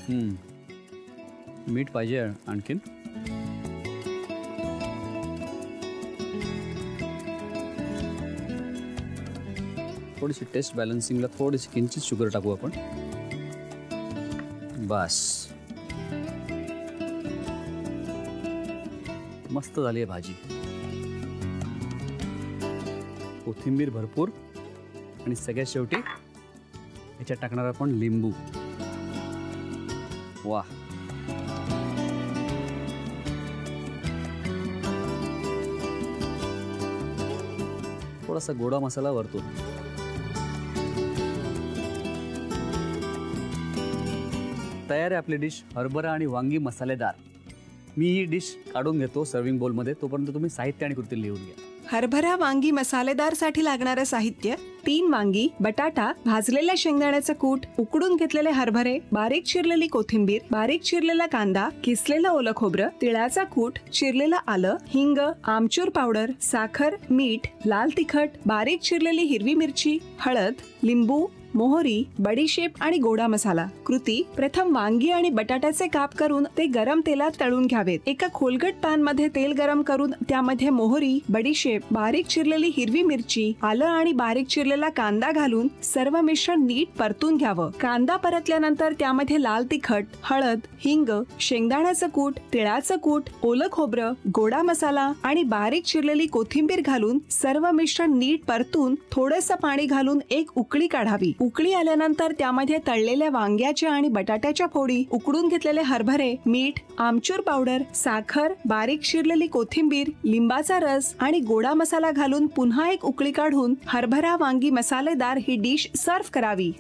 मीठ पाहिजे आणखीन. थोडीशी टेस्ट बॅलन्सिंगला थोडीशी किंचित शुगर टाकू आपण. बस, मस्त झाली आहे भाजी. कोथिंबीर भरपूर आणि सगळ्यात शेवटी ह्याच्यात टाकणार आपण लिंबू. वा, थोडासा गोडा मसाला वरतून. तयार आहे आपली डिश हरभरा आणि वांगी मसालेदार. मी ही डिश काढून घेतो सर्विंग बोलमध्ये, तोपर्यंत तुम्ही साहित्य आणि कृती लिहून घ्या. हरभरा वांगी मसालेदार साठी लागणारं साहित्य: 3 वांगी, बटाटा, भाजलेल्या शेंगदाण्याचं कूट, उकडून घेतलेले हरभरे, बारीक चिरलेली कोथिंबीर, बारीक चिरलेला कांदा, किसलेलं ओलं खोबरं, तिळाचा कूट, चिरलेलं आलं, हिंग, आमचूर पावडर, साखर, मीठ, लाल तिखट, बारीक चिरलेली हिरवी मिरची, हळद, लिंबू, मोहरी, बडीशेप आणि गोडा मसाला. कृती: प्रथम वांगी आणि बटाट्याचे काप करून ते गरम तेलात तळून घ्यावेत. एका खोलगट पॅन मध्ये तेल गरम करून त्यामध्ये मोहरी, बडीशेप, बारीक चिरलेली हिरवी मिरची, आलं आणि बारीक चिरलेला कांदा घालून सर्व मिश्रण नीट परतून घ्यावं. कांदा परतल्यानंतर त्यामध्ये लाल तिखट, हळद, हिंग, शेंगदाण्याचं कूट, तिळाचं कूट, ओलं खोबरं, गोडा मसाला आणि बारीक चिरलेली कोथिंबीर घालून सर्व मिश्रण नीट परतून थोडंसं पाणी घालून एक उकळी काढावी. उकळी आल्यानंतर त्यामध्ये तळलेल्या वांग्याच्या आणि बटाट्याच्या फोडी, उकडून घेतलेले हरभरे, मीठ, आमचूर पावडर, साखर, बारीक चिरलेली कोथिंबीर, लिंबाचा रस आणि गोडा मसाला घालून पुन्हा एक उकळी काढून हरभरा वांगी मसालेदार ही डिश सर्व्ह करावी.